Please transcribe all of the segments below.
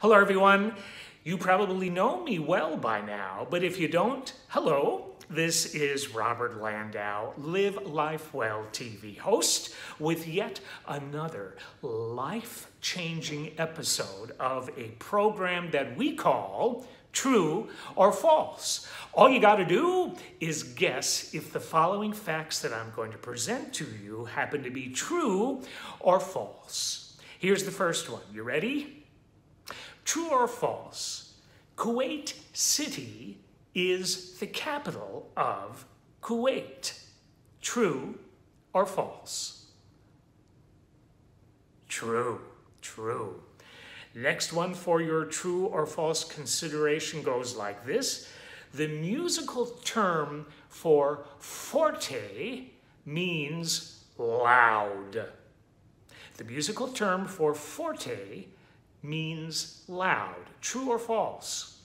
Hello everyone. You probably know me well by now, but if you don't, hello. This is Robert Landau, Live Life Well TV host, with yet another life-changing episode of a program that we call True or False. All you got to do is guess if the following facts that I'm going to present to you happen to be true or false. Here's the first one. You ready? True or false? Kuwait City is the capital of Kuwait. True or false? True. True. Next one for your true or false consideration goes like this. The musical term for forte means loud. The musical term for forte means loud. True or false?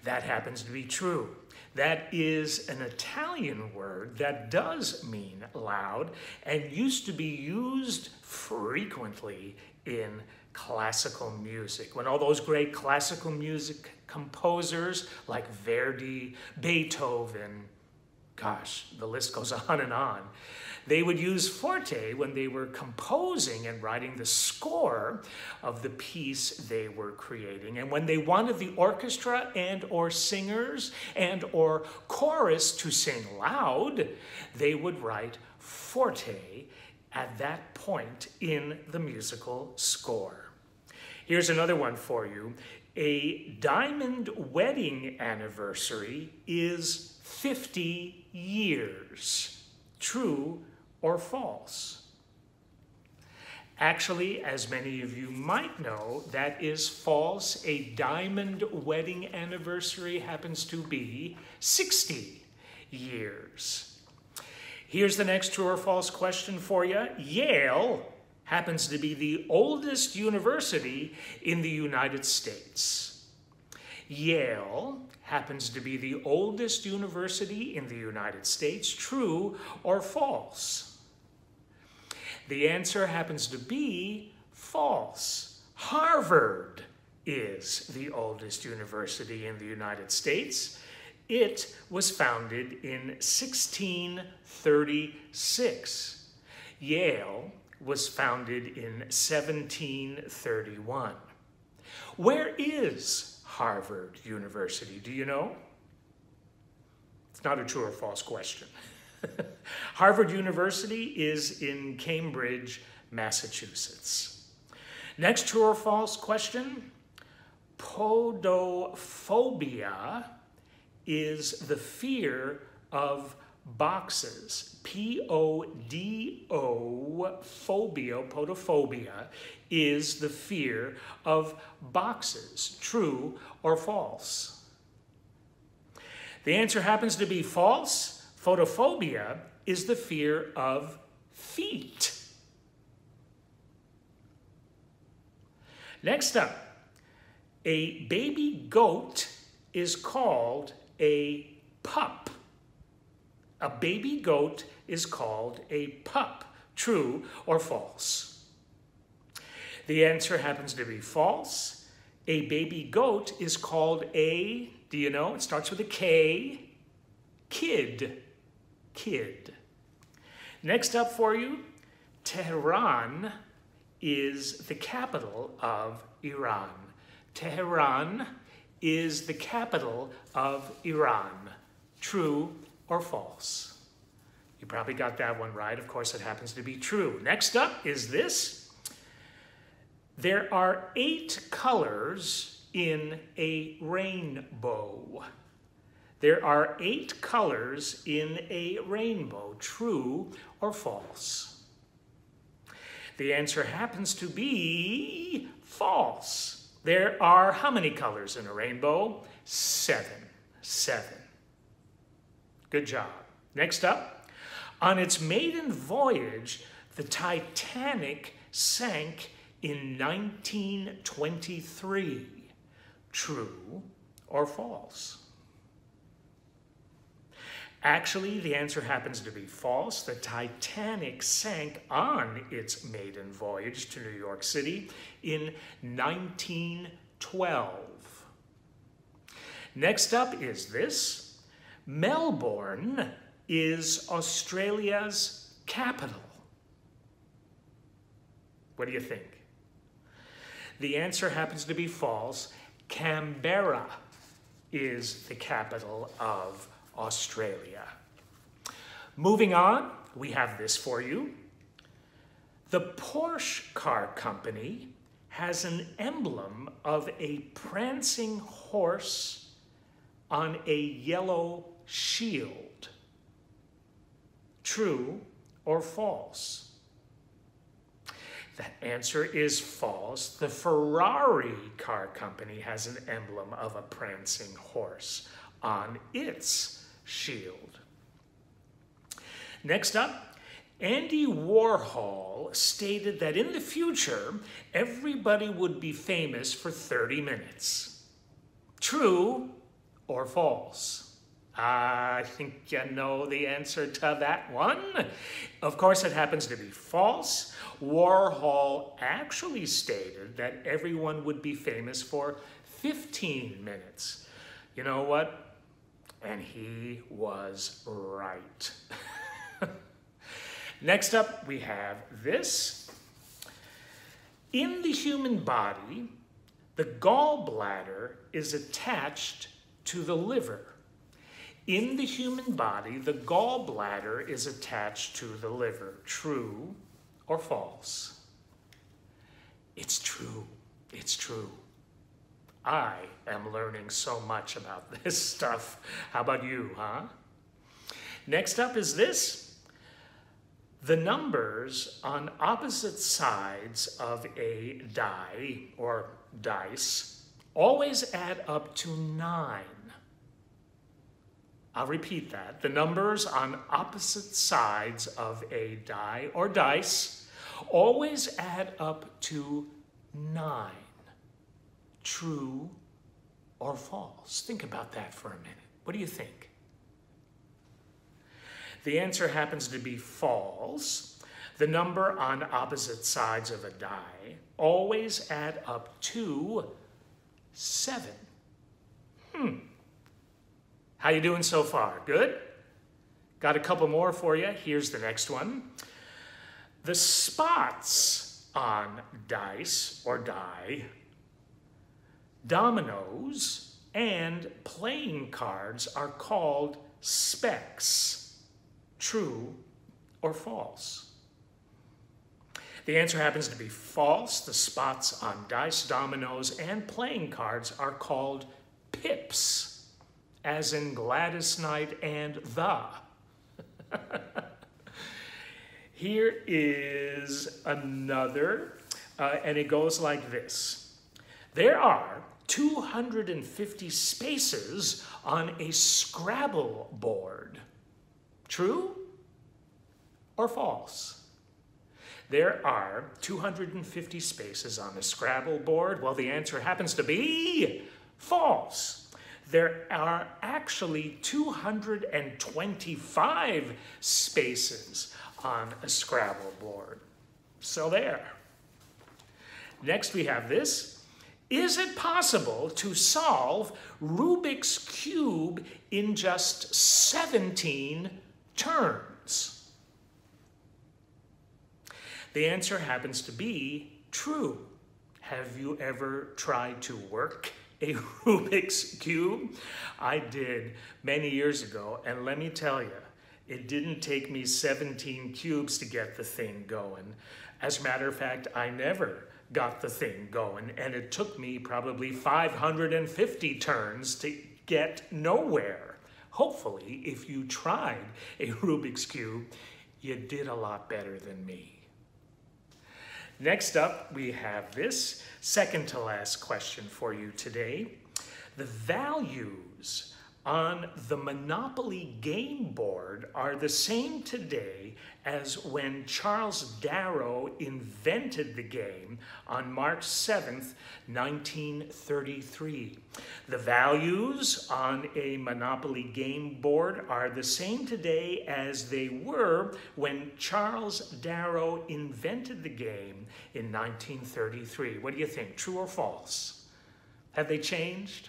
That happens to be true. That is an Italian word that does mean loud and used to be used frequently in classical music. When all those great classical music composers like Verdi, Beethoven, gosh, the list goes on and on, they would use forte when they were composing and writing the score of the piece they were creating. And when they wanted the orchestra and or singers and or chorus to sing loud, they would write forte at that point in the musical score. Here's another one for you. A diamond wedding anniversary is 50 years. True or false? Actually, as many of you might know, that is false. A diamond wedding anniversary happens to be 60 years. Here's the next true or false question for you. Yale happens to be the oldest university in the United States. Yale happens to be the oldest university in the United States. True or false? The answer happens to be false. Harvard is the oldest university in the United States. It was founded in 1636. Yale was founded in 1731. Where is Harvard University? Do you know? It's not a true or false question. Harvard University is in Cambridge, Massachusetts. Next true or false question. Podophobia is the fear of boxes. P-O-D-O, phobia, podophobia, is the fear of boxes. True or false? The answer happens to be false. Photophobia is the fear of feet. Next up, a baby goat is called a pup. A baby goat is called a pup. True or false? The answer happens to be false. A baby goat is called a, do you know? It starts with a K. Kid. Kid. Next up for you, Tehran is the capital of Iran. Tehran is the capital of Iran. True or false? You probably got that one right. Of course, it happens to be true. Next up is this. There are 8 colors in a rainbow. There are 8 colors in a rainbow. True or false? The answer happens to be false. There are how many colors in a rainbow? 7. 7. Good job. Next up, on its maiden voyage, the Titanic sank in 1923. True or false? Actually, the answer happens to be false. The Titanic sank on its maiden voyage to New York City in 1912. Next up is this. Melbourne is Australia's capital. What do you think? The answer happens to be false. Canberra is the capital of Australia. Moving on, we have this for you. The Porsche car company has an emblem of a prancing horse on a yellow shield. True or false? That answer is false. The Ferrari car company has an emblem of a prancing horse on its shield. Next up, Andy Warhol stated that in the future, everybody would be famous for 30 minutes. True or false? I think you know the answer to that one. Of course, it happens to be false. Warhol actually stated that everyone would be famous for 15 minutes. You know what? And he was right. Next up, we have this. In the human body, the gallbladder is attached to the liver. In the human body, the gallbladder is attached to the liver. True or false? It's true. It's true. I am learning so much about this stuff. How about you, huh? Next up is this. The numbers on opposite sides of a die or dice always add up to 9. I'll repeat that. The numbers on opposite sides of a die or dice always add up to 9. True or false? Think about that for a minute. What do you think? The answer happens to be false. The number on opposite sides of a die always add up to 7. How you doing so far? Good? Got a couple more for you. Here's the next one. The spots on dice or die, dominoes, and playing cards are called specks. True or false? The answer happens to be false. The spots on dice, dominoes, and playing cards are called pips, as in Gladys Knight and the. Here is another, and it goes like this. There are 250 spaces on a Scrabble board. True or false? There are 250 spaces on a Scrabble board. Well, the answer happens to be false. There are actually 225 spaces on a Scrabble board. So there. Next we have this. Is it possible to solve Rubik's Cube in just 17 turns? The answer happens to be true. Have you ever tried to work a Rubik's Cube? I did many years ago, and let me tell you, it didn't take me 17 cubes to get the thing going. As a matter of fact, I never got the thing going, and it took me probably 550 turns to get nowhere. Hopefully, if you tried a Rubik's Cube, you did a lot better than me. Next up, we have this second to last question for you today. The values on the Monopoly game board are the same today as when Charles Darrow invented the game on March 7th, 1933. The values on a Monopoly game board are the same today as they were when Charles Darrow invented the game in 1933. What do you think, true or false? Have they changed?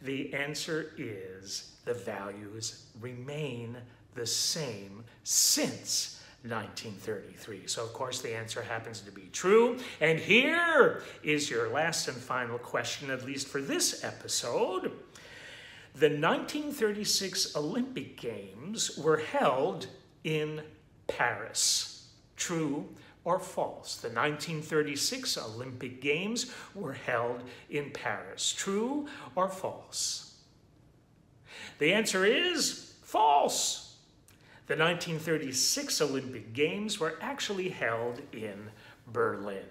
The answer is the values remain the same since 1933. So, of course, the answer happens to be true. And here is your last and final question, at least for this episode. The 1936 Olympic Games were held in Paris. True or false? The 1936 Olympic Games were held in Paris. True or false? The answer is false. The 1936 Olympic Games were actually held in Berlin.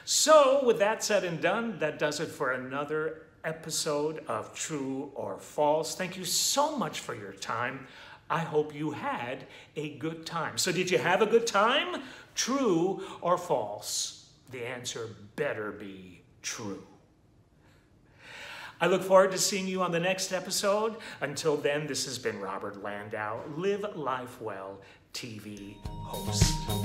So, with that said and done, that does it for another episode of True or False. Thank you so much for your time. I hope you had a good time. So did you have a good time? True or false? The answer better be true. I look forward to seeing you on the next episode. Until then, this has been Robert Landau, Live Life Well TV host.